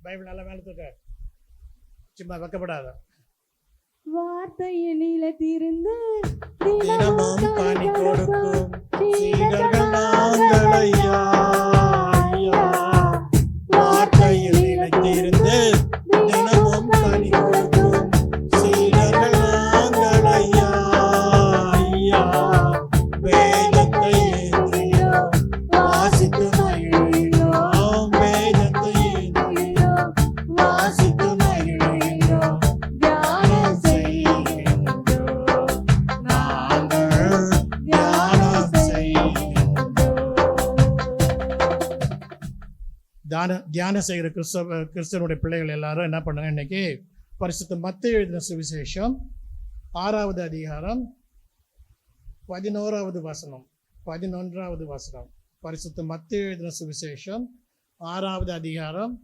Bible நல்லா மேல தூக்க, சும்மா வைக்கப்படாத. வார்த்தையினில திருந்து தினமும் கனி கொடுக்கும் சீடர்கள் நாங்கள் ஐயா, ஐயா. வார்த்தையில் நிலைத்திருந்து தினமும் கனி கொடுக்கும் சீடர்கள் நாங்கள் ஐயா, ஐயா. வேதத்தை ஏந்தியோம் வாசித்து மகிழ்கிறோம், வேதத்தை ஏந்தியோம் வாசித்து மகிழ்கிறோம், தியானம் செய்கின்றோம், நாங்கள் தியானம் செய்கின்றோம். தியானம் செய்கிற கிறிஸ்தவனுடைய பிள்ளைகள் எல்லாரும் என்ன பண்ணாங்க? இன்னைக்கு பரிசுத்த மத்தேயு எழுதின சுவிசேஷம் 6வது அதிகாரம் 11வது வசனம், 11வது வசனம். பரிசுத்த மத்தேயு எழுதின சுவிசேஷம் 6வது அதிகாரம்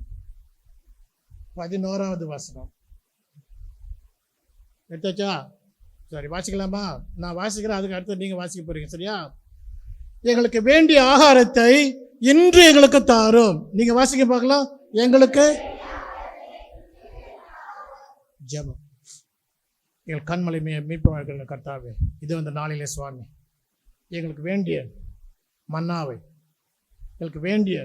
11வது வசனம். எடுத்தாச்சா? சரி, வாசிக்கலாமா? நான் வாசிக்கிறேன், அதுக்கு அடுத்து நீங்க வாசிக்க போறீங்க, சரியா? எங்களுக்கு வேண்டிய ஆகாரத்தை இன்று எங்களுக்கு தாரும். நீங்க வாசிக்க பார்க்கலாம். எங்களுக்கு ஜெபம். எங்கள் கண்மலை மீட்பு இருக்கிற கர்த்தாவே, இது அந்த நாளிலே சுவாமி, எங்களுக்கு வேண்டிய மன்னாவை, எங்களுக்கு வேண்டிய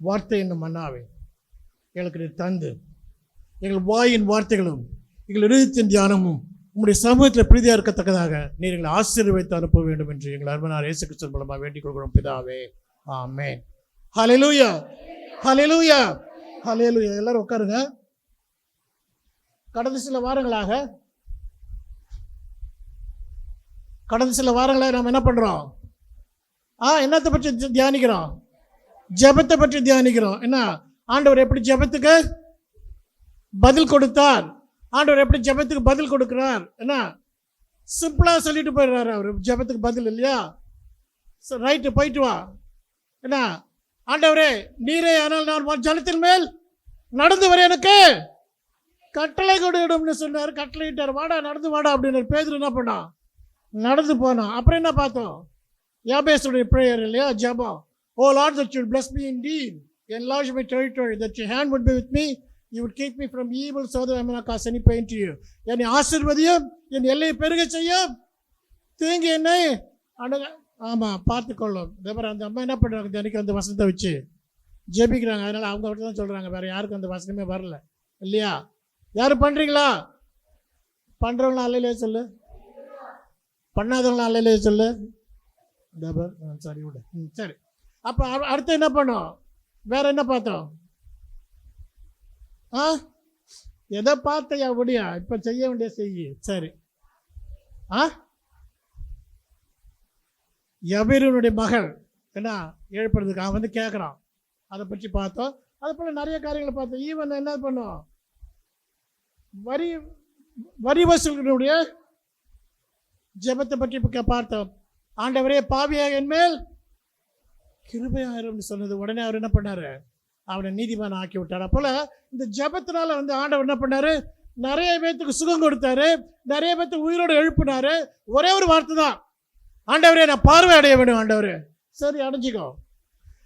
வார்த்தை என்னும் மன்னாவை எங்களுக்கு நீர் தந்து, எங்கள் வாயின் வார்த்தைகளும் எங்கள் இருதயத்தின் தியானமும் உங்களுடைய சமூகத்தில் பிரீதியாக இருக்கத்தக்கதாக நீர் எங்களை ஆசீர்வதித்து அனுப்ப வேண்டும் என்று எங்கள் அருமையான இயேசு கிறிஸ்து மூலமாக வேண்டிக் கொள்கிறோம் பிதாவே. ஆமென். ஹல்லேலூயா, ஹல்லேலூயா, ஹல்லேலூயா. எல்லாரும் உட்காருங்க. கடந்த சில வாரங்களாக நாம் என்ன பண்றோம்? என்னத்தை பற்றி தியானிக்கிறோம்? ஜெபத்தை பற்றி தியானிக்கிறோம். என்ன, ஆண்டவர் எப்படி ஜெபத்துக்கு பதில் கொடுத்தார், ஆண்டவர் எப்படி ஜெபத்துக்கு பதில் கொடுக்கிறார். என்ன, சிம்பிளா சொல்லிட்டு போயிடுறாரு அவர். ஜெபத்துக்கு பதில் இல்லையா? ரைட்டு, போயிட்டு வா. என்ன, ஆண்டவரே நீரே ஆனால் நான் ஜலத்தின் மேல் நடந்து வர எனக்கு கட்டளை கொடுன்னு சொன்னார். கட்டளையிட்டார், வாடா நடந்து வாடா அப்படின்னு. பேதுரு என்ன பண்ணான்? நடந்து போனான். அப்புறம் என்ன பார்த்தோம்? யாபேசுடைய பிரேயர் இல்லையா, ஜெபம். ஓ Lord, that you bless me indeed, enlarge my territory, that your hand would be with me, you would keep me from evil, so that I may not cause any pain to you. என்னை ஆசீர்வதியும், என் எல்லையை பெருக செய்யும், தீங்கு என்னை அணுக. ஆமாம், பார்த்துக்கொள்ளும். அந்த அம்மா என்ன பண்ணுறாங்க? தினைக்கு அந்த வசனத்தை வச்சு ஜெபிக்கிறாங்க. அதனால் அவங்க மட்டும் தான் சொல்கிறாங்க, வேறு யாருக்கும் அந்த வசனமே வரல இல்லையா? யாரும் பண்ணுறீங்களா? பண்ணுறவங்களாம் அல்லையிலே சொல்லு, பண்ணாதவங்களாம் அல்லையிலே சொல்லு. சரி விடு. சரி, அப்போ அடுத்து என்ன பண்ணோம்? வேற என்ன பார்த்தோம்? எதை பார்த்தையா முடியா? இப்போ செய்ய வேண்டிய செய்ய. சரி, யவீரனுடைய மகள் என்ன எழுப்புறதுக்கு அவன் வந்து கேட்குறான், அதை பற்றி பார்த்தோம். அது போல் நிறைய காரியங்களை பார்த்தோம். ஈவன் என்ன பண்ணோம்? வரி வசூல்களுடைய ஜெபத்தை பற்றி பார்த்தோம். ஆண்டவரே பாவியாக என் மேல் கிருபையாயிரம் சொன்னது. உடனே அவர் என்ன பண்ணாரு? அவனை நீதிமான் ஆக்கி விட்டார். அப்போல இந்த ஜெபத்தினால வந்து ஆண்டவர் என்ன பண்ணாரு? நிறைய பேத்துக்கு சுகம் கொடுத்தாரு, நிறைய பேத்துக்கு உயிரோடு எழுப்பினாரு. ஒரே ஒரு வார்த்தை தான், ஆண்டவரே நான் பார்வை அடைய வேண்டும். ஆண்டவரே சரி அடைஞ்சிக்கோ.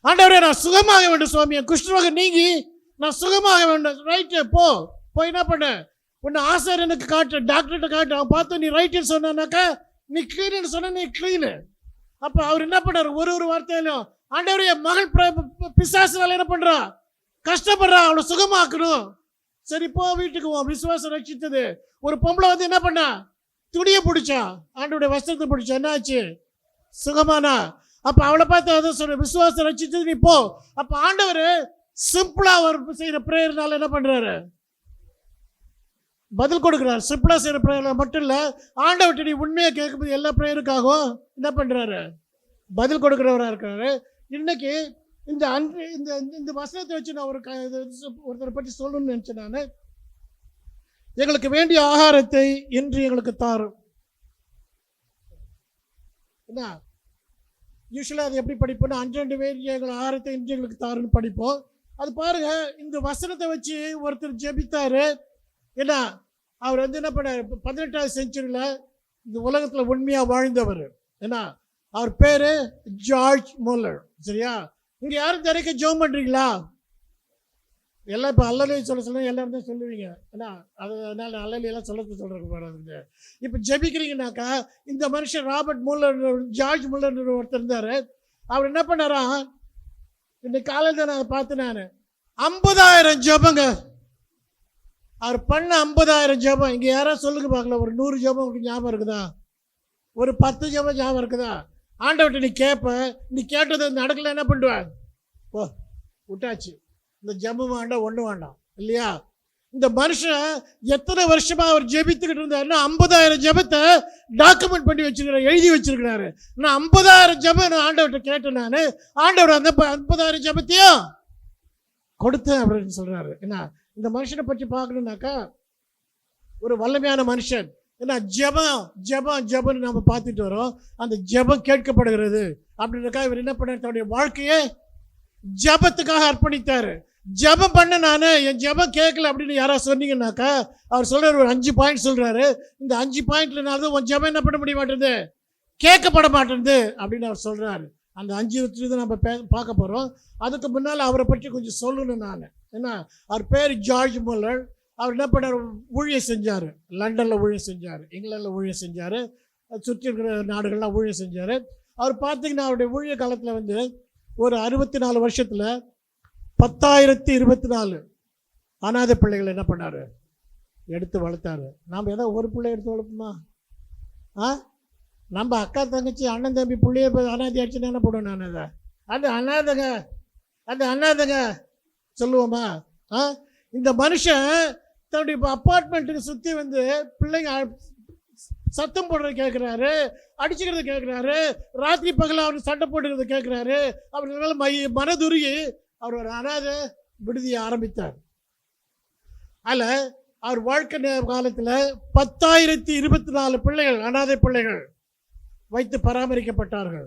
ஆண்டவரே நான் சுகமாக வேண்டும் சுவாமி, குஷ்டரோகம் நீங்கி நான் சுகமாக வேண்டும். ரைட்டு, போய் என்ன பண்ண? உன்னை ஆசாரியனுக்கு காட்டு, டாக்டர்கிட்ட காட்டு. அவன் பார்த்து நீ ரைட்டுன்னு சொன்னாக்கா நீ கிளீன்னு சொன்ன, நீ கிளீனு. அப்போ அவர் என்ன பண்ணார்? ஒரு வார்த்தையிலும் ஆண்டவரே மகள் பிசாசுனால என்ன பண்றா? கஷ்டப்படுறா, அவளை சுகமாக்கணும். சரி போ வீட்டுக்கு. விசுவாசம் ரட்சித்தது. ஒரு பொம்பளை வந்து என்ன பண்ணா? துணியை பிடிச்சா, ஆண்டவருடைய வஸ்திரத்தை பிடிச்சா, என்ன ஆச்சு? சுகமானா. அப்ப அவளை பார்த்து அதை சொல்ற, விசுவாசம் ரட்சித்தது, நீ போ. அப்ப ஆண்டவர் சிம்பிளா அவர் செய்யற பிரேயர்னால என்ன பண்றாரு? பதில் கொடுக்கிறார். சிம்பிளா செய்யற பிரேயர் மட்டும் இல்ல, ஆண்டவர்கிட்ட நீ உண்மையை கேட்கும்போது எல்லா பிரேயருக்காகவும் என்ன பண்றாரு? பதில் கொடுக்கிறவரா இருக்கிறாரு. இன்னைக்கு இந்த வசனத்தை வச்சு நான் ஒருத்தரை பற்றி சொல்லணும்னு நினைச்சேன். நான் எங்களுக்கு வேண்டிய ஆகாரத்தை இன்று எங்களுக்கு தாரும். என்ன யூஸ்வலாக அது எப்படி படிப்போம்னா, அன்றண்டு வேண்டிய ஆகாரத்தை இன்று எங்களுக்கு தாருன்னு படிப்போம். அது பாருங்க, இந்த வசனத்தை வச்சு ஒருத்தர் ஜெபித்தாரு. என்ன, அவர் வந்து என்ன பண்ணார்? 18ஆவது செஞ்சுரியில் இந்த உலகத்தில் உண்மையாக வாழ்ந்தவர். என்ன, அவர் பேரு ஜார்ஜ் முல்லர். சரியா? இங்க யாரும் திரைக்க ஜெபம் பண்றீங்களா? எல்லாம் இப்போ அல்லலையை சொல்ல எல்லாரும் தான் சொல்லுவீங்க. ஏன்னா அதனால அல்லலையெல்லாம் சொல்கிறதுக்கு போகிறது. இப்போ ஜெபிக்கிறீங்கனாக்கா, இந்த மனுஷன் ராபர்ட் முல்லர், ஜார்ஜ் முல்லர் ஒருத்தர் இருந்தார். அவர் என்ன பண்ணாரா, இன்னைக்கு காலையில் தான் நான் பார்த்தேன். நான் 50,000 ஜெபங்க அவர் பண்ண. 50,000 ஜெபம். இங்கே யாராவது சொல்லுங்க பார்க்கல, ஒரு 100 ஜெபம் உங்களுக்கு ஞாபகம் இருக்குதா? ஒரு 10 ஜெபம் ஞாபகம் இருக்குதா? ஆண்டவர்கிட்ட நீ கேட்ப, நீ கேட்டது நடக்கல, என்ன பண்ணுவேன்? ஓ விட்டாச்சு, இந்த ஜெபம் வேண்டாம், ஒன்றும் வேண்டாம் இல்லையா? இந்த மனுஷன் எத்தனை வருஷமா அவர் ஜெபித்துக்கிட்டு இருந்தாருன்னா 50,000 ஜெபத்தை டாக்குமெண்ட் பண்ணி வச்சிருக்கிறார், எழுதி வச்சிருக்கிறாரு. நான் 50,000 ஜெபம் நான் ஆண்டவர்கிட்ட கேட்டேன். நான் ஆண்டவர் அந்த 50,000 ஜெபத்தையும் கொடுத்தேன் அப்படின்னு சொல்றாரு. என்ன இந்த மனுஷனை பற்றி பார்க்கணுன்னாக்கா, ஒரு வல்லமையான மனுஷன். ஏன்னா ஜெபம் ஜெபம் ஜெபம் நம்ம பார்த்துட்டு வரோம். அந்த ஜெபம் கேட்கப்படுகிறது அப்படின்னாக்கா இவர் என்ன பண்ணார், தன்னுடைய வாழ்க்கையே ஜெபத்துக்காக அர்ப்பணித்தார். ஜெபம் பண்ண நான் என் ஜெபம் கேட்கல அப்படின்னு யாராவது சொன்னீங்கன்னாக்கா, அவர் சொல்றாரு ஒரு 5 பாயிண்ட் சொல்றாரு. இந்த 5 பாயிண்ட்லனால தான் உன் ஜெபம் என்ன பண்ண முடிய மாட்டேங்குது, கேட்கப்பட மாட்டேங்குது அப்படின்னு அவர் சொல்றாரு. அந்த 5 தான் நம்ம பார்க்க போறோம். அதுக்கு முன்னால் அவரை பற்றி கொஞ்சம் சொல்லணும் நான். ஏன்னா அவர் பேர் ஜார்ஜ் முல்லர். அவர் என்ன பண்ணார், ஊழியம் செஞ்சார். லண்டனில் ஊழியம் செஞ்சார், இங்கிலாந்தில் ஊழியம் செஞ்சார், சுற்றி இருக்கிற நாடுகள்லாம் ஊழியம் செஞ்சார். அவர் பார்த்தீங்கன்னா அவருடைய ஊழிய காலத்தில் வந்து ஒரு 64 வருஷத்தில் 10,024 அனாதை பிள்ளைகள் என்ன பண்ணார், எடுத்து வளர்த்தாரு. நாம் ஏதோ ஒரு பிள்ளை எடுத்து வளர்ப்போமா? நம்ம அக்கா தங்கச்சி அண்ணன் தம்பி பிள்ளைய அனாதை ஆச்சுன்னா என்ன பண்ணுவோம்? நான் அதை அது அனாதைங்க, அது அனாதைங்க சொல்லுவோமா? இந்த மனுஷன் தன்னுடைய அப்பார்ட்மெண்ட்டுக்கு சுற்றி வந்து பிள்ளைங்க சத்தம் போடுறது கேட்குறாரு, அடிச்சுக்கிறது கேட்குறாரு, ராத்திரி பகல அவர் சண்டை போட்டுக்கிறது கேட்குறாரு. அவர் மனதுருகி அவர் ஒரு அனாதை விடுதியை ஆரம்பித்தார். அதில் அவர் வாழ்க்கை காலத்தில் 10,024 பிள்ளைகள், அனாதை பிள்ளைகள் வைத்து பராமரிக்கப்பட்டார்கள்.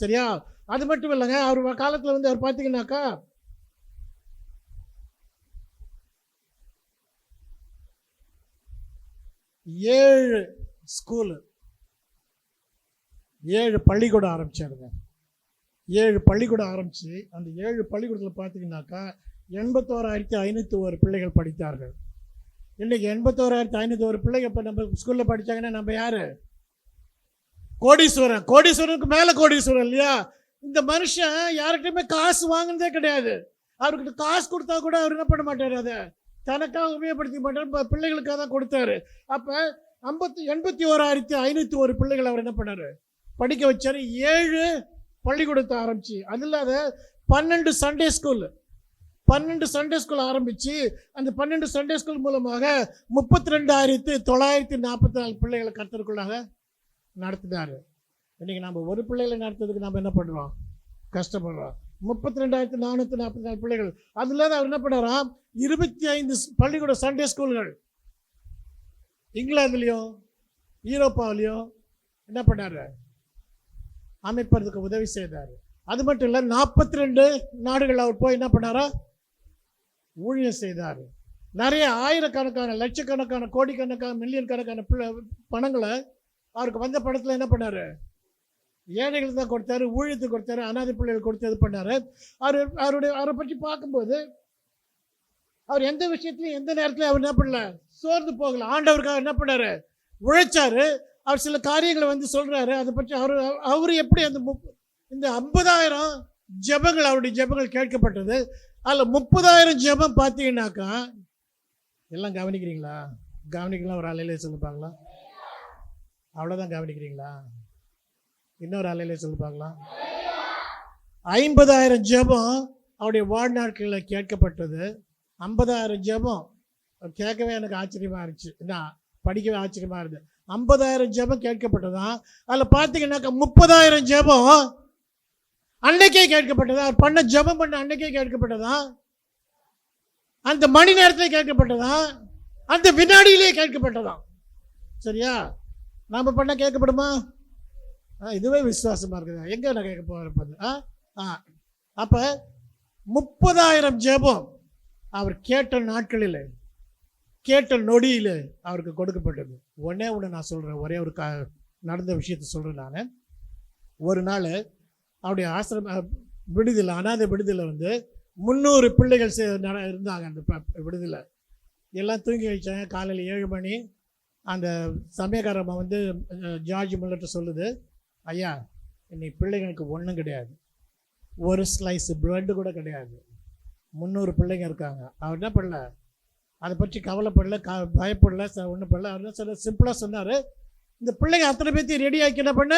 சரியா? அது மட்டும் இல்லைங்க, அவர் காலத்தில் வந்து அவர் பார்த்தீங்கன்னாக்கா 7 ஸ்கூலு, 7 பள்ளிக்கூடம் ஆரம்பிச்சாருங்க. 7 பள்ளிக்கூடம் ஆரம்பித்து அந்த 7 பள்ளிக்கூடத்தில் பார்த்தீங்கன்னாக்கா 81,501 பிள்ளைகள் படித்தார்கள். இன்றைக்கி 81,501 பிள்ளைகள் இப்போ நம்ம ஸ்கூலில் படித்தாங்கன்னா நம்ம யார்? கோடீஸ்வரன். கோடீஸ்வரனுக்கு மேலே கோடீஸ்வரன் இல்லையா? இந்த மனுஷன் யார்கிட்டையுமே காசு வாங்கினதே கிடையாது. அவர்கிட்ட காசு கொடுத்தா கூட அவர் என்ன பண்ண மாட்டார், அதை தனக்காக உபயோகப்படுத்திக்க மாட்டார், பிள்ளைகளுக்காக தான் கொடுத்தாரு. அப்போ 81,501 பிள்ளைகள் அவர் என்ன பண்ணார், படிக்க வச்சார். 7 பள்ளிக்கூடத்தை ஆரம்பிச்சு, அது இல்லாத 12 சண்டே ஸ்கூல், 12 சண்டே ஸ்கூல் ஆரம்பித்து அந்த 12 சண்டே ஸ்கூல் மூலமாக 32,944 பிள்ளைகளை கர்த்தருக்குள்ளாக நடத்தினார். இன்றைக்கி நம்ம ஒரு பிள்ளைகளை நடத்துறதுக்கு நம்ம என்ன பண்ணுறோம், கஷ்டப்படுறோம். 32,444 பிள்ளைகள். அதில் அவர் என்ன பண்ணாராம், 25 பள்ளிக்கூட சண்டே ஸ்கூல்கள் இங்கிலாந்துலேயும் யூரோப்பாவிலையும் என்ன பண்ணார், அமைப்பதற்கு உதவி செய்தார். அது மட்டும் இல்லை, 42 நாடுகள் அவர் போய் என்ன பண்ணாரா, ஊழியம் செய்தார். நிறைய ஆயிரக்கணக்கான லட்சக்கணக்கான கோடிக்கணக்கான மில்லியன் கணக்கான பணங்களை அவருக்கு வந்த படத்தில் என்ன பண்ணார், ஏழைகளுக்கு தான் கொடுத்தாரு, ஊழியத்துக்கு கொடுத்தாரு, அனாதை பிள்ளைகள் கொடுத்து இது பண்ணார். அவரை பற்றி பார்க்கும்போது அவர் எந்த விஷயத்துலையும் எந்த நேரத்துலையும் அவர் என்ன பண்ணல, சோர்ந்து போகல. ஆண்டவருக்காக என்ன பண்ணார், உழைச்சாரு. அவர் சில காரியங்களை வந்து சொல்கிறாரு. அதை பற்றி அவர் எப்படி அந்த இந்த 50,000 ஜெபங்கள், அவருடைய ஜெபங்கள் கேட்கப்பட்டது. அதில் 30,000 ஜெபம் பார்த்தீங்கன்னாக்கா, எல்லாம் கவனிக்கிறீங்களா? கவனிக்கலாம். ஒரு அலையிலே சொல்லுப்பாங்களா? அவ்வளோதான் கவனிக்கிறீங்களா? இன்னொரு அலையிலே சொல்லுப்பாங்களா? 50,000 ஜெபம் அவருடைய வாழ்நாட்களில் கேட்கப்பட்டது. 50,000 ஜெபம் கேட்கவே எனக்கு ஆச்சரியமாக இருந்துச்சு, நான் படிக்கவே ஆச்சரியமாக இருந்தது. 50,000 ஜெபம் கேட்கப்பட்டதான். அதில் பார்த்தீங்கன்னாக்கா 30,000 ஜெபம் அன்னைக்கே கேட்கப்பட்டதா, அவர் பண்ண ஜெபம் பண்ண அன்னைக்கே கேட்கப்பட்டதா, அந்த மணி நேரத்தில் கேட்கப்பட்டதா, அந்த வினாடியிலே கேட்கப்பட்டதா. சரியா? நாம் பண்ண கேட்கப்படுமா? இதுவே விசுவாசமாக இருக்குதா? எங்கே நான் கேட்க போகிறப்பது? அப்போ 30,000 ஜெபம் அவர் கேட்ட நாட்களில், கேட்ட நொடியில் அவருக்கு கொடுக்கப்பட்டது. ஒன்று நான் சொல்கிறேன், ஒரே ஒரு நடந்த விஷயத்தை சொல்கிறேன். நான் ஒரு நாள் அவருடைய ஆசிரம விடுதலை, அனாதை விடுதலை வந்து 300 பிள்ளைகள் இருந்தாங்க அந்த விடுதலை. எல்லாம் தூங்கி வச்சாங்க. காலையில் 7 மணி அந்த சமயக்காரம்மா வந்து ஜார்ஜ் முல்லர்ட்ட சொல்லுது, ஐயா இன்னைக்கு பிள்ளைங்களுக்கு ஒன்றும் கிடையாது, ஒரு ஸ்லைஸ் ப்ரெட்டு கூட கிடையாது, 300 பிள்ளைங்க இருக்காங்க. அவர் என்ன பண்ணல, அதை பற்றி கவலைப்படல, பயப்படல, ஒன்றும் பண்ணல. அவர் என்ன சொல்ல, சிம்பிளாக சொன்னார், இந்த பிள்ளைங்க அத்தனை பேர்த்தையும் ரெடி ஆக்கி என்ன பண்ண,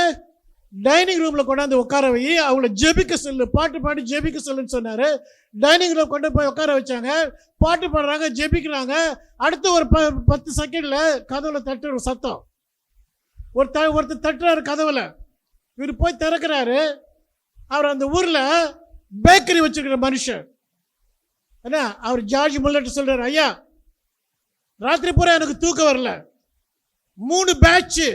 டைனிங் ரூமில் கொண்டாந்து உட்கார வை, அவங்கள ஜெபிக்க சொல்லு, பாட்டு பாடி ஜெபிக்க சொல்லுன்னு சொன்னார். டைனிங் ரூம் கொண்டு போய் உட்கார வச்சாங்க. பாட்டு பாடுறாங்க, ஜெபிக்கிறாங்க. அடுத்து ஒரு 10 செகண்டில் கதவுல தட்டுற சத்தம். ஒருத்தர் தட்டுறாரு கதவுல. இவர் போய் திறக்கிறாரு. அவர் அந்த ஊரில் பேக்கரி வச்சுருக்கிற மனுஷன். என்ன, அவர் ஜார்ஜ் முல்லர்ட்ட சொல்கிறார், ஐயா ராத்திரி பூரா எனக்கு தூக்கம் வரல, 3 பேட்ச்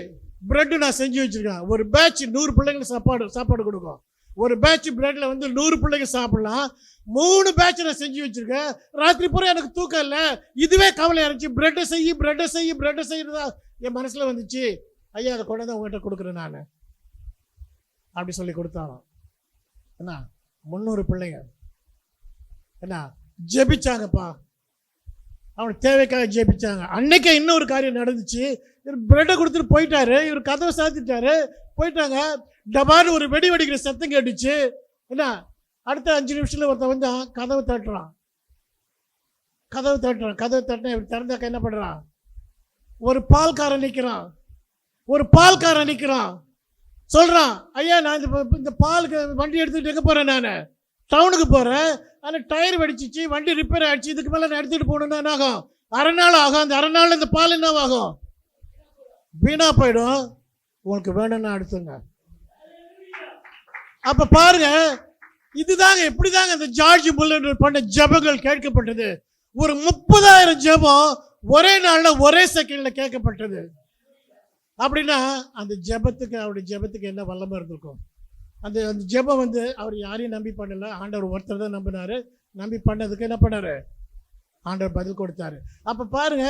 பிரெட்டு நான் செஞ்சு வச்சுருக்கேன். ஒரு பேட்ச் 100 பிள்ளைங்களுக்கு சாப்பாடு கொடுக்கும். ஒரு பேட்ச் பிரெட்டில் வந்து 100 பிள்ளைங்க சாப்பிடலாம். 3 பேட்ச் நான் செஞ்சு வச்சுருக்கேன். ராத்திரி பூரா எனக்கு தூக்கம் இல்லை, இதுவே கவலையாக இருந்துச்சு. பிரெட்டை செய்யறதா என் மனசில் வந்துச்சு. ஐயா அதை கொண்டு வந்து உங்கள்கிட்ட கொடுக்குறேன் நான் அப்படி சொல்லி கொடுத்தாராம். என்ன 300 பிள்ளைங்க என்ன ஜெபிச்சாங்கப்பா, அவனுக்கு தேவைக்காக ஜெபிச்சாங்க. அன்னைக்கே இன்னொரு காரியம் நடந்துச்சு. இவர் பிரெட்டை கொடுத்துட்டு போயிட்டாரு. இவர் கதவை சாத்திட்டாரு, போயிட்டாங்க. டபான்னு ஒரு வெடி வெடிக்கிற சத்தம் கேட்டுச்சு. என்ன, அடுத்த 5 நிமிஷத்தில் ஒருத்தன் வந்து கதவை தட்டுறான். கதவை தட்டினா இவர் திறந்தாக்க என்ன பண்ணுறான், ஒரு பால்காரன் நிற்கிறான். சொல்கிறான், ஐயா நான் இந்த பாலுக்கு வண்டி எடுத்துக்கிட்டு எங்கே போகிறேன், நான் டவுனுக்கு போகிறேன், ஆனால் டயர் வெடிச்சிச்சு, வண்டி ரிப்பேர் ஆகிடுச்சு, இதுக்கு மேலே நான் எடுத்துகிட்டு போகணுன்னா என்ன ஆகும், அரை நாள் ஆகும். அந்த அரை நாள் இந்த பால் என்ன ஆகும், வீணாக போயிடும். உங்களுக்கு வேணும்னா அடுத்துங்க. அப்போ பாருங்க, இதுதாங்க எப்படிதாங்க இந்த ஜார்ஜ் முல்லர் பண்ண ஜெபங்கள் கேட்கப்பட்டது. ஒரு 30,000 ஜெபம் ஒரே நாளில் ஒரே செகண்டில் கேட்கப்பட்டது. அப்படின்னா அந்த ஜெபத்துக்கு, அவருடைய ஜெபத்துக்கு என்ன வல்லமை இருந்திருக்கும். அந்த ஜெபம் வந்து அவர் யாரையும் நம்பி பண்ணல, ஆண்டவர் ஒருத்தர் தான் நம்பினார். நம்பி பண்ணதுக்கு என்ன பண்ணார், ஆண்டவர் பதில் கொடுத்தாரு. அப்போ பாருங்க,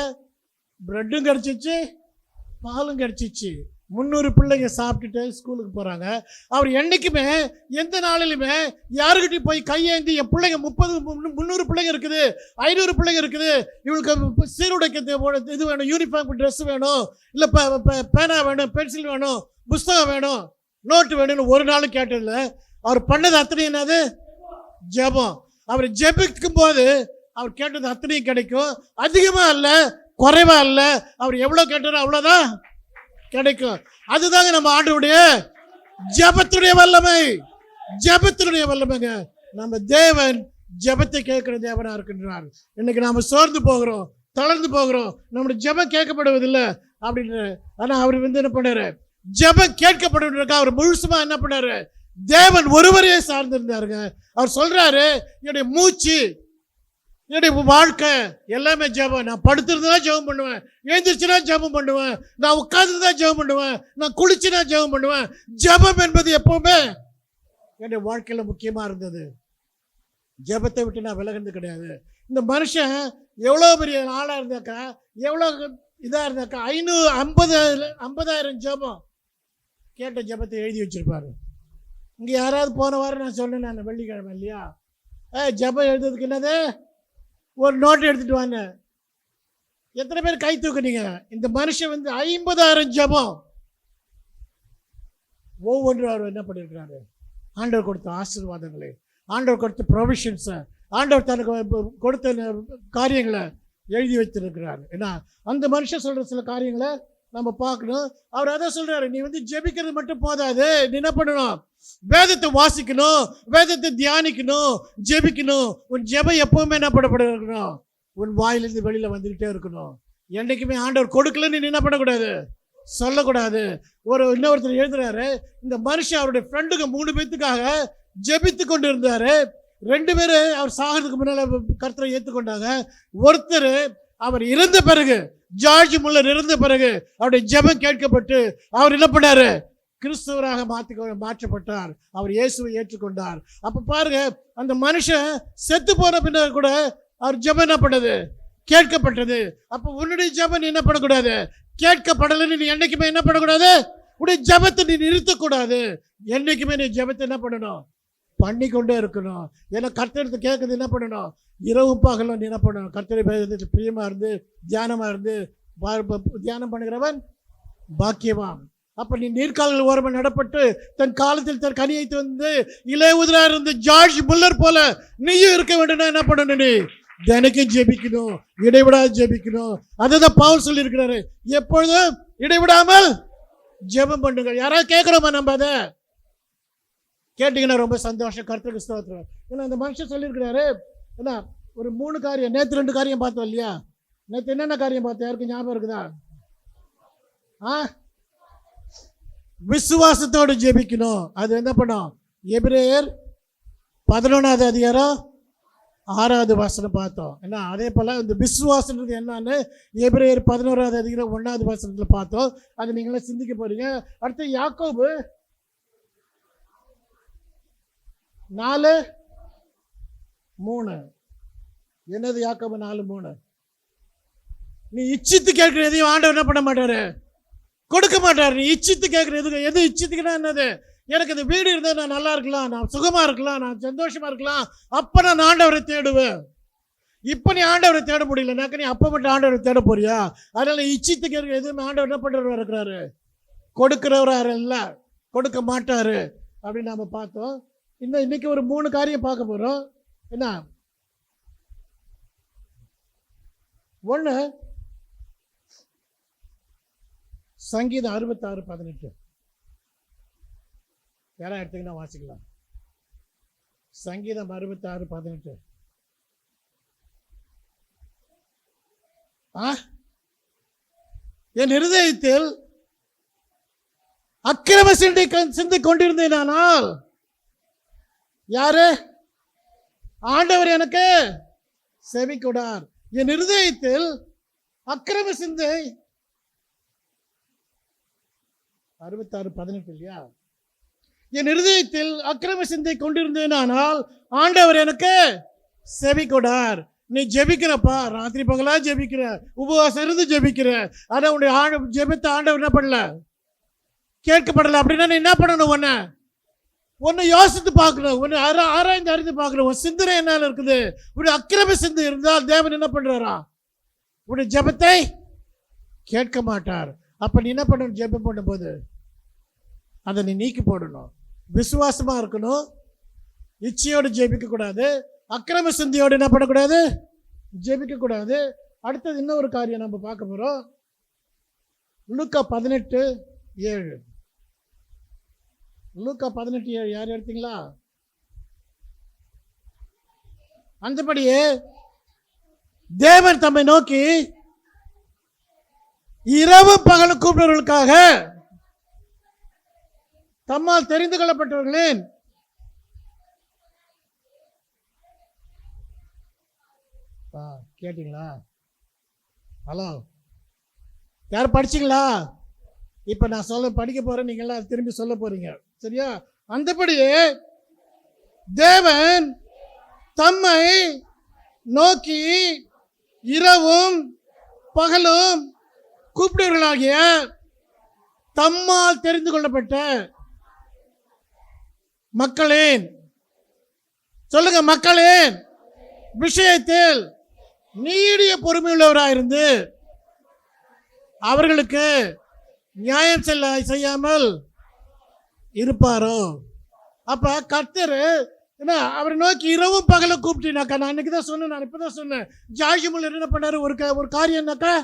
பிரெட்டும் கிடச்சிச்சு, பாலும் கிடச்சிச்சு. 300 பிள்ளைங்க சாப்பிட்டுட்டு ஸ்கூலுக்கு போகிறாங்க. அவர் என்றைக்குமே எந்த நாளிலுமே யாருக்கிட்டையும் போய் கையேந்தி என் பிள்ளைங்க 300 பிள்ளைங்க இருக்குது, 500 பிள்ளைங்க இருக்குது, இவங்களுக்கு சீருடைக்கு இது வேணும், யூனிஃபார்ம் ட்ரெஸ் வேணும், இல்லை பேனா வேணும், பென்சில் வேணும், புஸ்தகம் வேணும், நோட்டு வேணும்னு ஒரு நாளும் கேட்டதில்ல. அவர் பண்ணது அத்தனையும் என்னது, ஜெபம். அவர் ஜெபிக்கும் போது அவர் கேட்டது அத்தனையும் கிடைக்கும். அதிகமாக இல்லை, குறைவாக இல்லை. அவர் எவ்வளோ கேட்டாரோ அவ்வளோதான் கிடைக்கும். அதுதாங்க நம்ம ஆண்டவருடைய ஜெபத்துடைய வல்லமைங்க. நம்ம தேவன் ஜெபத்தை கேட்கிற தேவனா இருக்கின்றார். இன்னைக்கு நாம சோர்ந்து போகிறோம், தளர்ந்து போகிறோம், நம்முடைய ஜெபம் கேட்கப்படுவதில்லை அப்படின்னு. ஆனா அவர் வந்து என்ன பண்ணாரு, ஜெபம் கேட்கப்படுவதற்கு அவர் முழுசுமா என்ன பண்ணாரு, தேவன் ஒருவரையே சார்ந்திருந்தாருங்க. அவர் சொல்றாரு, என்னுடைய மூச்சு, என்னுடைய வாழ்க்கை எல்லாமே ஜெபம். நான் படுத்திருந்தா ஜெபம் பண்ணுவேன், எழுந்திரிச்சுனா ஜெபம் பண்ணுவேன், நான் உட்கார்ந்துதான் ஜெபம் பண்ணுவேன், நான் குளிச்சுனா ஜெபம் பண்ணுவேன். ஜெபம் என்பது எப்பவுமே என்னுடைய வாழ்க்கையில முக்கியமா இருந்தது. ஜெபத்தை விட்டு நான் விலகிறது கிடையாது. இந்த மனுஷன் எவ்வளோ பெரிய ஆளா இருந்தாக்கா, எவ்வளோ இதா இருந்தாக்கா, 50,000 ஜெபம் கேட்ட ஜெபத்தை எழுதி வச்சிருப்பாரு. இங்கே யாராவது போன வாரம் நான் சொன்னேன், நான் வெள்ளிக்கிழமை இல்லையா, ஜெபம் எழுதுறதுக்கு என்னது, ஒரு நோட்டு எடுத்துட்டு வாங்க. எத்தனை பேர் கை தூக்குனீங்க? இந்த மனுஷன் வந்து 50,000 ஜெபம். ஒவ்வொன்றும் அவர் என்ன பண்ணியிருக்கிறாரு, ஆண்டவர் கொடுத்த ஆசீர்வாதங்களை, ஆண்டவர் கொடுத்த ப்ரொவிஷன்ஸை, ஆண்டவர் தனக்கு கொடுத்த காரியங்களை எழுதி வைத்திருக்கிறார். ஏன்னா அந்த மனுஷன் சொல்கிற சில காரியங்களை நம்ம பார்க்கணும். அவர் அதான் சொல்கிறாரு, நீ வந்து ஜெபிக்கிறது மட்டும் போதாது, நீ என்ன பண்ணணும், வேதத்தை வாசிக்கணும், வேதத்தை தியானிக்கணும், ஜெபிக்கணும். உன் ஜெபம் எப்பவுமே என்ன இருக்கணும், உன் வாயிலிருந்து வெளியில் வந்துக்கிட்டே இருக்கணும். என்றைக்குமே ஆண்டவர் கொடுக்கலன்னு நீ என்ன பண்ணக்கூடாது, சொல்லக்கூடாது. இன்னொருத்தர் எழுதுறாரு, இந்த மனுஷன் அவருடைய ஃப்ரெண்டுக்கு 3 பேத்துக்காக ஜெபித்து கொண்டு இருந்தாரு. 2 பேர் அவர் சாகிறதுக்கு முன்னால் கர்த்தரை ஏற்றுக்கொண்டாங்க. ஒருத்தர் அவர் இறந்த பிறகு, ஜார்ஜ் முல்லர் இறந்த பிறகு அவருடைய ஜெபம் கேட்கப்பட்டு அவர் என்ன பண்ணாரு, கிறிஸ்தவராக மாற்றப்பட்டார். அவர் இயேசுவை ஏற்றுக்கொண்டார். அப்ப பாருங்க, அந்த மனுஷன் செத்து போன பின்னர் கூட அவர் ஜெபம் என்ன பண்ணது, கேட்கப்பட்டது. அப்ப உன்னுடைய ஜெபம் நீ என்ன பண்ணக்கூடாது, கேட்கப்படலைன்னு நீ என்னைக்குமே என்ன பண்ணக்கூடாது, உன்னுடைய ஜெபத்தை நீ நிறுத்தக்கூடாது. என்னைக்குமே நீ ஜெபத்தை என்ன பண்ணணும், பண்ணிக்கொண்டே இருக்கணும். ஏன்னா கர்த்தருக்கு கேட்குறது என்ன பண்ணணும்? இரவு பகலும் நீ என்ன பண்ணணும்? கர்த்தரை பிரியமாக இருந்து தியானமாக இருந்து தியானம் பண்ணுகிறவன் பாக்கியவான். அப்ப நீ நீர்க்கால்கள் ஓரமாக நடப்பட்டு தன் காலத்தில் தன் கனியை வந்து இளைய உதிரா இருந்து ஜார்ஜ் முல்லர் போல நீயும் இருக்க வேண்டும்னா என்ன பண்ணணும்? நீ தினைக்கும் ஜெபிக்கணும், இடைவிடாது ஜெபிக்கணும். அதுதான் பவுல் சொல்லி இருக்கிறாரு, எப்பொழுதும் இடைவிடாமல் ஜெபம் பண்ணுங்க. யாராவது கேட்குறோமா? நம்ம அதை கேட்டீங்கன்னா ரொம்ப சந்தோஷம். கர்த்தருக்கு ஸ்தோத்திரம். ஏன்னா அந்த மனுஷன் சொல்லியிருக்கிறாரு, ஏன்னா ஒரு 3 காரியம், நேற்று 2 காரியம் பார்த்தோம் இல்லையா? நேற்று என்னென்ன காரியம் பார்த்தோம்? யாருக்கு ஞாபகம் இருக்குதா? விசுவாசத்தோடு ஜெபிக்கணும். அது என்ன பண்ணும்? எபிரேயர் 11வது அதிகாரம் 6வது வசனம் பார்த்தோம். ஏன்னா அதே போல இந்த விசுவாசன்றது என்னன்னு எபிரேயர் 11வது அதிகாரம் 1வது வசனத்துல பார்த்தோம். அது நீங்களே சிந்திக்க போறீங்க. அடுத்து யாக்கோபு 4:3. என்னது யாக்கோபு 4:3? நீ இச்சித்து கேட்கிற எதையும் ஆண்டவர் என்ன பண்ண மாட்டாரு? கொடுக்க மாட்டார். நீ இச்சித்து கேட்குற எது இச்சித்துக்குன்னா என்னது? எனக்கு இந்த வீடு இருந்தால் நான் நல்லா இருக்கலாம், நான் சுகமாக இருக்கலாம், நான் சந்தோஷமாக இருக்கலாம், அப்போ நான் ஆண்டவரை தேடுவேன். இப்போ நீ ஆண்டவரை தேட முடியலனாக்க நீ அப்போ மட்டும் ஆண்டவரை தேட போறியா? அதனால இச்சித்து கேட்குற எதுவுமே ஆண்டவர் என்ன பண்ணுறவராக இருக்கிறாரு? கொடுக்குறவராக இல்லை, கொடுக்க மாட்டார் அப்படின்னு நாம் பார்த்தோம். இன்னைக்கு ஒரு 3 காரியம் பார்க்க போகிறோம். என்ன? 1 சங்கீதம் 66:18. யாராவது எடுத்தீங்கன்னா வாசிக்கலாம். சங்கீதம் 66:18. என் இருதயத்தில் அக்கிரம சிந்தை கொண்டிருந்தேனால், யாரு? ஆண்டவர் எனக்கு செவி கொடார். என் இருதயத்தில் அக்கிரம சிந்தை 66:18 இல்லையா? என் இருதயத்தில் அக்கிரம சிந்தை கொண்டிருந்தேனால் ஆண்டவர் எனக்கு செவி கொடார். நீ ஜெபிக்கிறப்பா, ராத்திரி பகலா ஜெபிக்கிற, உபவாசம் இருந்து ஜெபிக்கிற, ஆனால் உன்னுடைய ஜெபத்தை ஆண்டவர் என்ன பண்ணல? கேட்கப்படல. அப்படின்னா நீ என்ன பண்ணணும்? ஒன்னு யோசித்து பார்க்கணும், ஒன்னு ஆராய்ந்து அறிந்து பார்க்கணும். உன் சிந்தனை என்ன இருக்குது? உன்னுடைய அக்கிரம சிந்தை இருந்தால் தேவன் என்ன பண்றாரா? உன்னுடைய ஜெபத்தை கேட்க மாட்டார். அப்ப நீ என்ன பண்ணணும்? ஜெபம் பண்ணும்போது அதை நீ நீக்கி போடணும். விசுவாசமா இருக்கணும், இச்சையோடு ஜெபிக்க கூடாது, அக்கிரம சிந்தையோடு என்ன பண்ணக்கூடாது? ஜெபிக்க கூடாது. அடுத்தது இன்னொரு காரியம் நம்ம பார்க்க போறோம். லூக்கா 18:7. லூக்கா 18:7 யார் எடுத்தீங்களா? அந்தபடியே தேவன் தம்மை நோக்கி இரவு பகல் கூப்பிடுவர்களுக்காக தம்மால் தெரிந்து கொள்ளப்பட்டவர்களின் கேட்டீங்களா? ஹலோ, யார் படிச்சீங்களா? இப்ப நான் படிக்க போறேன், நீங்க எல்லாம் திரும்பி சொல்ல போறீங்க, சரியா? அந்தபடியே தேவன் தம்மை நோக்கி இரவும் பகலும் கூப்பிடுவர்களாகிய தம்மால் தெரிந்து கொள்ளப்பட்ட மக்களின், சொல்லுங்க, மக்களின் விஷயத்தில் நீடிய பொறுமையுள்ளவராயிருந்து அவர்களுக்கு நியாயம் செய்யாமல் இருப்பாரோ? அப்ப கர்த்தர் என்ன அவரை நோக்கி இரவும் பகலும் கூப்பிட்டீனாக்கா, நான் இன்னைக்கு தான் சொன்னேன், நான் இப்பதான் சொன்னேன், ஜார்ஜ் முல்லர் என்ன பண்ணாரு? ஒரு காரியம்னாக்கா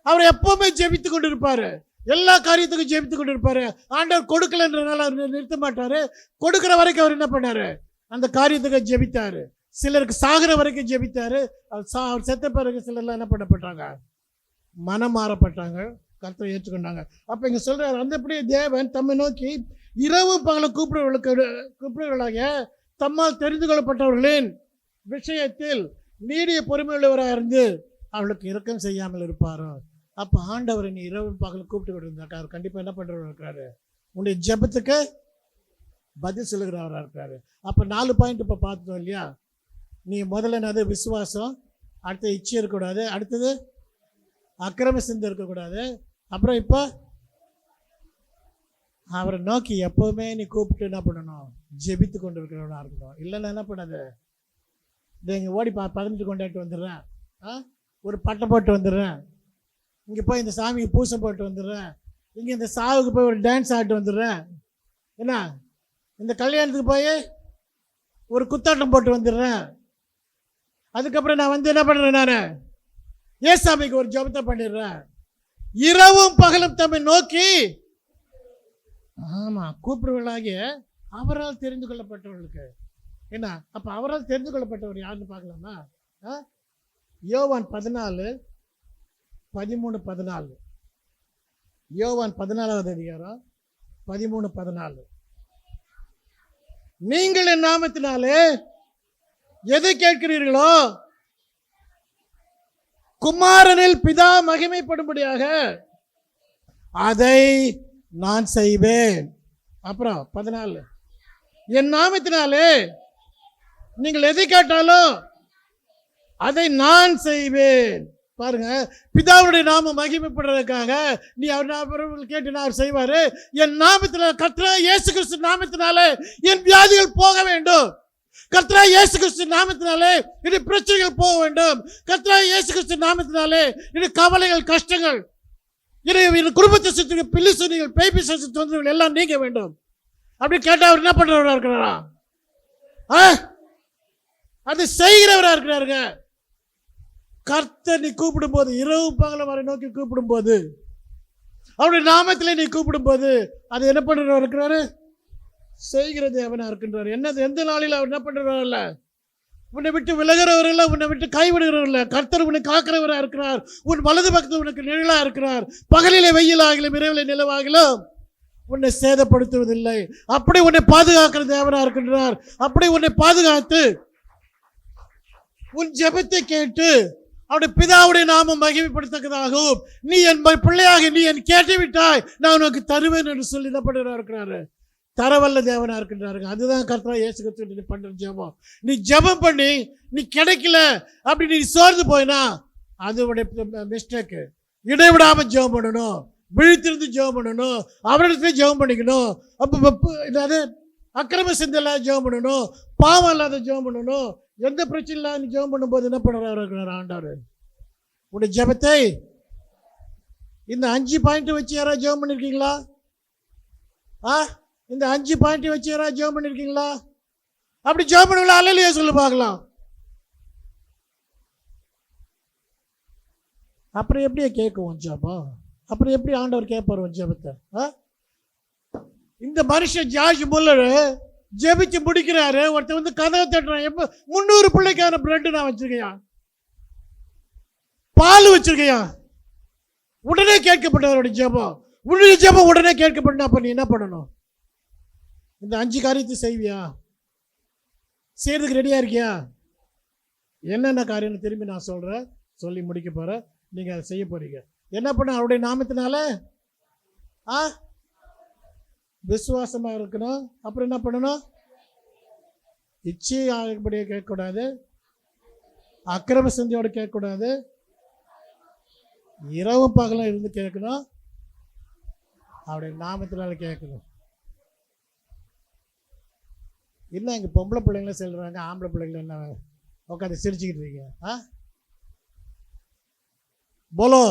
அவர் எப்பவுமே ஜெபித்து கொண்டு இருப்பாரு, எல்லா காரியத்துக்கும் ஜெபித்து கொண்டு இருப்பாரு. ஆண்டவர் கொடுக்கலன்றனால நிறுத்த மாட்டாரு. கொடுக்கிற வரைக்கும் அவர் என்ன பண்ணாரு? அந்த காரியத்துக்கு ஜெபித்தாரு. சிலருக்கு சாகிற வரைக்கும் ஜெபித்தாரு. அவர் செத்த பிறகு சிலர்லாம் என்ன பண்ணப்பட்டாங்க? மனம் மாறப்பட்டாங்க, கர்த்தரை ஏற்றுக்கொண்டாங்க. அப்ப இங்க சொல்றாரு, அந்தபடியே தேவன் தம்மை நோக்கி இரவு பகல கூப்பிடுவர்களாக தம்மால் தெரிந்து கொள்ளப்பட்டவர்களின் விஷயத்தில் நீடிய பொறுமையுள்ளவராக இருந்து அவளுக்கு இரக்கம் செய்யாமல் இருப்பாரோ? அப்ப ஆண்டவரை நீ இரவு பகல் கூப்பிட்டு இருந்தாக்கா அவர் கண்டிப்பா என்ன பண்றவராக இருக்கிறாரு? உன்னுடைய ஜெபத்துக்கு பதில் சொல்லுகிறவராக இருக்கிறாரு. அப்ப 4 பாயிண்ட் இப்ப பார்த்துட்டோம் இல்லையா? நீ முதல்ல என்னது? விசுவாசம். அடுத்தது இச்சை இருக்கக்கூடாது. அடுத்தது அக்கிரம சிந்தை இருக்கக்கூடாது. அப்புறம் இப்போ அவரை நோக்கி எப்போவுமே நீ கூப்பிட்டு என்ன பண்ணணும், ஜெபித்து கொண்டு இருக்கிறவனா இருக்கணும். இல்லைன்னா என்ன பண்ணாது, இங்கே ஓடி 18 கொண்டாட்டு வந்துடுறேன், ஒரு பட்டை போட்டு வந்துடுறேன், இங்கே போய் இந்த சாமிக்கு பூசை போட்டு வந்துடுறேன், இங்கே இந்த சாவுக்கு போய் ஒரு டான்ஸ் ஆடிட்டு வந்துடுறேன், என்ன இந்த கல்யாணத்துக்கு போய் ஒரு குத்தாட்டம் போட்டு வந்துடுறேன், அதுக்கப்புறம் நான் வந்து என்ன பண்ணுறேன், நான் ஏசாமிக்கு ஒரு ஜெபத்தை பண்ணிடுறேன். இரவும் பகலும் தம்மை நோக்கி, ஆமாம், கூப்பிடுவர்களாகிய அவரால் தெரிந்து கொள்ளப்பட்டவர்களுக்கு என்ன. அப்போ அவரால் தெரிந்து கொள்ளப்பட்டவர் யாருன்னு பார்க்கலாமா? யோவான் 14:13. யோவான் 14வது அதிகாரம் 13-14. நீங்கள் என் நாமத்தினாலே எதை கேட்கிறீர்களோ குமாரனில் பிதா மகிமைப்படும்படியாக அதை நான் செய்வேன். அப்புறம் 14, என் நாமத்தினாலே நீங்கள் எதை கேட்டாலும் அதை நான் செய்வேன். பாருங்க, பிதாவுடைய நாம மகிமைப்படுறதுக்காக நீ அவர் கேட்டு அவர் செய்வாரு. என் நாமத்தினால, கர்த்தராகிய இயேசு கிறிஸ்து நாமத்தினாலே என் வியாதிகள் போக வேண்டும், கர்த்தராகிய இயேசு கிறிஸ்து நாமத்தினாலே இது பிரச்சனைகள் போக வேண்டும், கர்த்தராகிய இயேசு கிறிஸ்து நாமத்தினாலே இது கவலைகள் கஷ்டங்கள் இது குடும்பத்தை சுற்றி பில்லி சுனிகள் பேய் பிசாசு தொந்தரவுகள் எல்லாம் நீங்க வேண்டும். அப்படி கேட்டா அவர் என்ன பண்றவரா இருக்கிறாரா? அது செய்கிறவரா இருக்கிறாருங்க. கர்த்தர் நீ கூப்பிடும் போது, இரவு பகல வரை நோக்கி கூப்பிடும் போது, அவருடைய நாமத்திலே நீ கூப்பிடும் போது அது என்ன பண்றவரா இருக்கிறாரு? செய்கிற தேவனா இருக்கின்றார். என்னது, எந்த நாளில் அவர் என்ன பண்றவர் இல்ல, உன்னை விட்டு விலகிறவர் இல்லை, உன்னை விட்டு கைவிடுகிறவர் இல்லை. கர்த்தர் உன்னை காக்கிறவரா இருக்கிறார். உன் வலது பக்கத்தில் உனக்கு நிழலா இருக்கிறார். பகலிலே வெயிலாகிலும் இரவிலே நிலவாகிலும் உன்னை சேதப்படுத்துவதில்லை. அப்படி உன்னை பாதுகாக்கிற தேவனா இருக்கின்றார். அப்படி உன்னை பாதுகாத்து உன் ஜெபத்தை கேட்டு அவருடைய பிதாவுடைய நாமம் மகிமைப்படுத்தக்கதாகவும் நீ என் பிள்ளையாக நீ என் கேட்டு விட்டாய் நான் உனக்கு தருவேன் என்று சொல்லி என்ன இருக்கிறாரு, தரவல்ல தேவனா இருக்கின்றாருங்க. அதுதான் கர்த்தராகிய இயேசு கிறிஸ்து நீ பண்ற ஜெபம். நீ ஜெபம் பண்ணி நீ கிடைக்கல அப்படி நீ சோர்ந்து போயினா அது உடைய மிஸ்டேக்கு. இடைவிடாம ஜெபம் பண்ணணும், விழித்திருந்து ஜெபம் பண்ணணும், அவரிடத்துல ஜெபம் பண்ணிக்கணும். அப்போ அக்கிரம சிந்தல ஜெபம் பண்ணணும், பாவம் இல்லாத ஜெபம் பண்ணணும். எந்த பிரச்சனை இல்லாத ஜெபம் பண்ணும்போது என்ன பண்ணுறாரு ஆண்டவர்? உடைய ஜெபத்தை இந்த 5 பாயிண்ட் வச்சு யாராவது ஜெபம் பண்ணிருக்கீங்களா? இந்த 5 பாயிண்ட் வச்சு யாராவது ஜெபம் பண்ணிருக்கீங்களா? அப்படி ஜெபம் பண்ணுவீங்களா? அல்லேலூயா சொல்லு பார்க்கலாம். அப்புறம் எப்படியே கேட்கும் ஜெபம்? அப்புறம் எப்படி ஆண்டவர் கேட்பார் ஜெபத்தை? இந்த மனுஷன் ஜார்ஜ் முல்லர் ஜெபிச்சு முடிக்கிறாரு. ஒருத்தர் வந்து கதவை தட்டுறான். எப்ப 300 பிள்ளைக்கான பிரெட் நான் வச்சிருக்கையா, பால் வச்சிருக்கையா, உடனே கேட்கப்பட்டவருடைய ஜெபம். உன்னுடைய ஜெபம் உடனே கேட்கப்பட்ட. அப்ப நீ என்ன பண்ணணும்? இந்த 5 காரியத்தை செய்வியா? செய்யறதுக்கு ரெடியா இருக்கியா? என்னென்ன காரியம் திரும்பி நான் சொல்றேன், சொல்லி முடிக்க போறேன். நீங்க அதை செய்ய போறீங்க. என்ன பண்ண? அவருடைய நாமத்தினால விசுவாசமா இருக்கணும். அப்புறம் என்ன பண்ணணும்? இச்சையாகபடியே கேட்கக்கூடாது, அக்கிரம சிந்தையோடு கேட்கக்கூடாது, இரவு பகலும் இருந்து கேட்கணும், அவருடைய நாமத்தினால கேட்கணும். இல்லை இங்கே பொம்பளை பிள்ளைங்களும் செல்றாங்க, ஆம்பளை பிள்ளைங்களும் என்ன உட்காந்து சிரிச்சுக்கிட்டு இருக்கீங்க? போலோ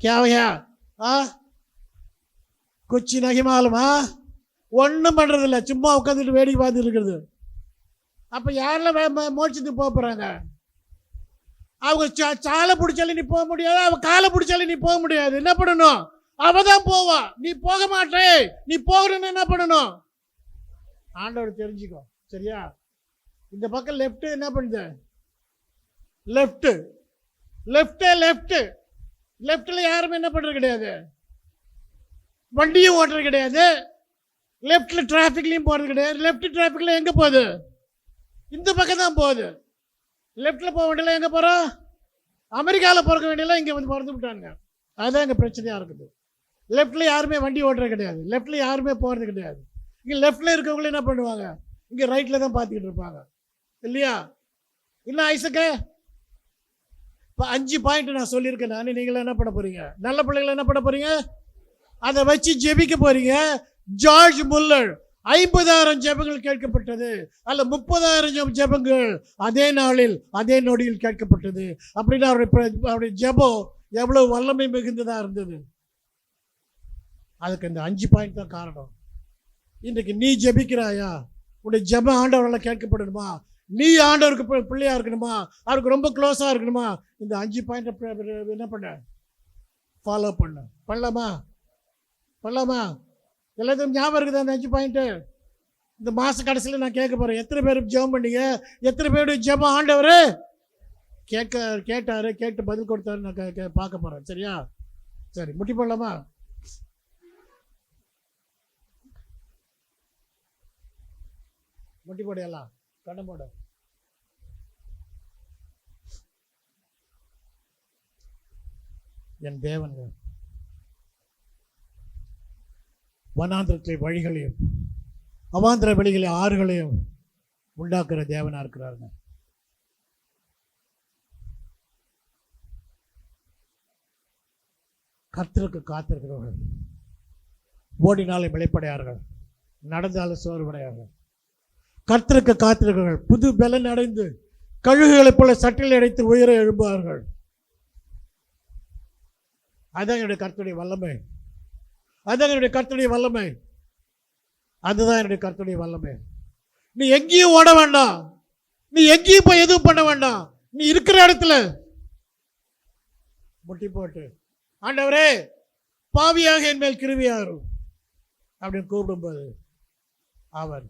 கேவையா குச்சி நகிமாலுமா ஒன்றும் பண்ணுறதில்ல, சும்மா உட்காந்துட்டு வேடிக்கை பார்த்துட்டு இருக்கிறது. அப்போ யாரெல்லாம் மோட்சத்துக்கு போக போகிறாங்க? அவங்க சாலை பிடிச்சாலும் நீ போக முடியாது, அவன் காலை பிடிச்சாலும் நீ போக முடியாது. என்ன பண்ணணும்? அவ தான் போவா, நீ போக மாட்டே. நீ போகணும்னு என்ன பண்ணணும்? ஆண்டவர் தெரிஞ்சுக்கோ, சரியா? இந்த பக்கம் லெஃப்ட் என்ன பண்ணுது? லெஃப்ட் லெஃப்ட் லெஃப்ட் லெஃப்டில் யாருமே என்ன பண்ணுறது கிடையாது, வண்டியும் ஓட்டுறது கிடையாது, லெஃப்டில் டிராஃபிக்லையும் போகிறது கிடையாது. லெஃப்ட் டிராஃபிக்கில் எங்கே போகுது? இந்த பக்கம் தான் போகுது. லெஃப்டில் போக வேண்டியலாம் எங்கே போகிறோம்? அமெரிக்காவில் பிறக்க வேண்டியலாம் இங்கே வந்து பிறந்து விட்டாங்க. அதுதான் இங்கே பிரச்சனையாக இருக்குது. லெஃப்டில் யாருமே வண்டி ஓட்டுறது கிடையாது, லெஃப்டில் யாருமே போகிறது கிடையாது. இங்கே லெஃப்டில் இருக்கவங்களும் என்ன பண்ணுவாங்க? இங்கே ரைட்டில் தான் பார்த்துக்கிட்டு இருப்பாங்க, இல்லையா? இல்லை ஐசக்க, இப்போ 5 பாயிண்ட் நான் சொல்லியிருக்கேன். நீங்களும் என்ன பண்ண போகிறீங்க? நல்ல பிள்ளைகளை என்ன பண்ண போகிறீங்க? அதை வச்சு ஜெபிக்க போறீங்க. ஜார்ஜ் முல்லர் 50,000 ஜெபங்கள் கேட்கப்பட்டது, அல்ல 30,000 ஜெபங்கள் அதே நாளில் அதே நொடியில் கேட்கப்பட்டது. அப்படின்னா அவருடைய ஜெபம் எவ்வளவு வல்லமை மிகுந்ததா இருந்தது. அதுக்கு இந்த 5 பாயிண்ட் தான் காரணம். இன்றைக்கு நீ ஜெபிக்கிறாயா? உன்னுடைய ஜெபம் ஆண்டவரால் கேட்கப்படணுமா? நீ ஆண்டவருக்கு பிள்ளையா இருக்கணுமா? அவருக்கு ரொம்ப க்ளோஸா இருக்கணுமா? இந்த 5 பாயிண்ட் என்ன பண்ண? ஃபாலோ பண்ணலாமா? எல்லாத்தையும் ஞாபகம் இருக்குது அந்த 5 பாயிண்ட்டு. இந்த மாத கடைசியில் நான் கேட்க போகிறேன், எத்தனை பேர் ஜெபம் பண்ணீங்க? எத்தனை பேருடைய ஜெபம் ஆண்டவர் கேட்டார், கேட்டு பதில் கொடுத்தாரு? நான் பார்க்க போகிறேன். சரியா? சரி, முட்டி போடலாமா? முட்டி போடையெல்லாம் கண்ணை போட. என் தேவன்கள் வனாந்திரத்திலே வழிகளையும் அவாந்திர வெளிகளை ஆறுகளையும் உண்டாக்குற தேவனா இருக்கிறாருங்க. கர்த்தருக்கு காத்திருக்கிறவர்கள் ஓடினாலே விளைப்படையார்கள், நடந்தாலும் சோர்வடையார்கள். கர்த்தருக்கு காத்திருக்கிறவர்கள் புது பலன் அடைந்து கழுகுகளைப் போல சட்டில் அடைத்து உயர எழும்புவார்கள். அதுதான் என்னுடைய கர்த்தருடைய வல்லமை. அதுதான் என்னுடைய கர்த்தருடைய வல்லமை. அதுதான் என்னுடைய கர்த்தருடைய வல்லமை. நீ எங்கேயும் ஓட வேண்டாம், நீ எங்கேயும் போய் எதுவும் பண்ண வேண்டாம். நீ இருக்கிற இடத்துல முட்டி போட்டு, ஆண்டவரே பாவியாக என் மேல் கிருபையாயிரும் அப்படின்னு கூப்பிடும்போது அவர்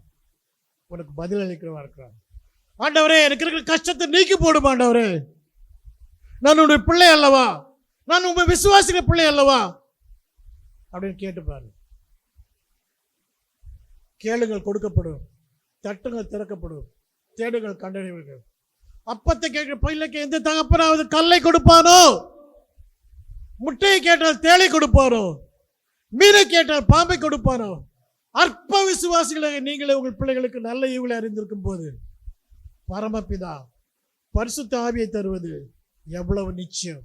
உனக்கு பதில் அளிக்கிறவா இருக்கிறார். ஆண்டவரே எனக்கு இருக்கிற கஷ்டத்தை நீக்கி போடும். ஆண்டவரே நான் உன்னுடைய பிள்ளை அல்லவா, நான் உங்க விசுவாசிக்கிற பிள்ளை அல்லவா அப்படின்னு கேட்டுப்பாரு. கேளுங்கள் கொடுக்கப்படும், தட்டுங்கள் திறக்கப்படும், தேடுங்கள் கண்டறிவீர்கள். அப்பத்தை கேட்கிற பையனுக்கு எந்த தகப்பனாவது கல்லை கொடுப்பானோ? முட்டையை கேட்டால் தேளை கொடுப்பானோ? மீனை கேட்டால் பாம்பை கொடுப்பானோ? அற்ப விசுவாசிகளாக நீங்களே உங்கள் பிள்ளைகளுக்கு நல்ல ஈவுகளை அறிந்திருக்கும் போது பரமபிதா பரிசுத்த ஆவியை தருவது எவ்வளவு நிச்சயம்.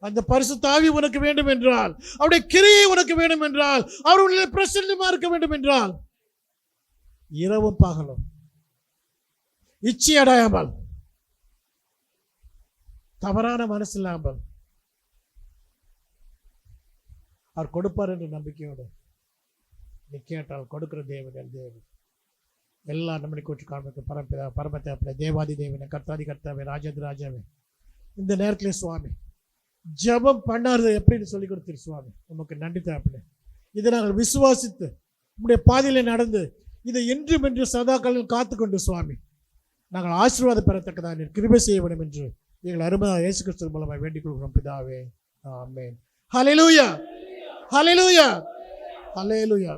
அந்த பரிசுத்த ஆவி உனக்கு வேண்டும் என்றால், அவருடைய கிரியை உனக்கு வேண்டும் என்றால், அவருடைய பிரசன்னமா இருக்க வேண்டும் என்றால், இரவும் பகலும் இச்சை அடையாமல், தவறான மனசு இல்லாமல் அவர் கொடுப்பார் என்ற நம்பிக்கையோடு நீ கேட்டால் கொடுக்கிற தேவன் தேவன் எல்லா நம்மளை கூட்டி காண்பிக்க பரமபிதா பரமத்தை தேவாதி தேவனை கர்த்தாதி கர்த்தாவே ராஜாதி ராஜாவே இந்த நேரத்திலே சுவாமி ஜெபம் பண்ணாரு எப்படின்னு சொல்லி கொடுத்துரு சுவாமி. நமக்கு நன்றி தாப்பிலே. இதை நாங்கள் விசுவாசித்து நம்முடைய பாதையிலே நடந்து இதை என்றும் என்று சதா காலம் காத்துக்கொண்டு சுவாமி நாங்கள் ஆசீர்வாதம் பெறத்தக்கதாக நீர் கிருபை செய்ய வேண்டும் என்று எங்கள் அருமையாக இயேசு கிறிஸ்து மூலமாக வேண்டிக் கொள்கிறோம் பிதாவே. ஆமென். ஹல்லேலூயா, ஹல்லேலூயா, ஹல்லேலூயா.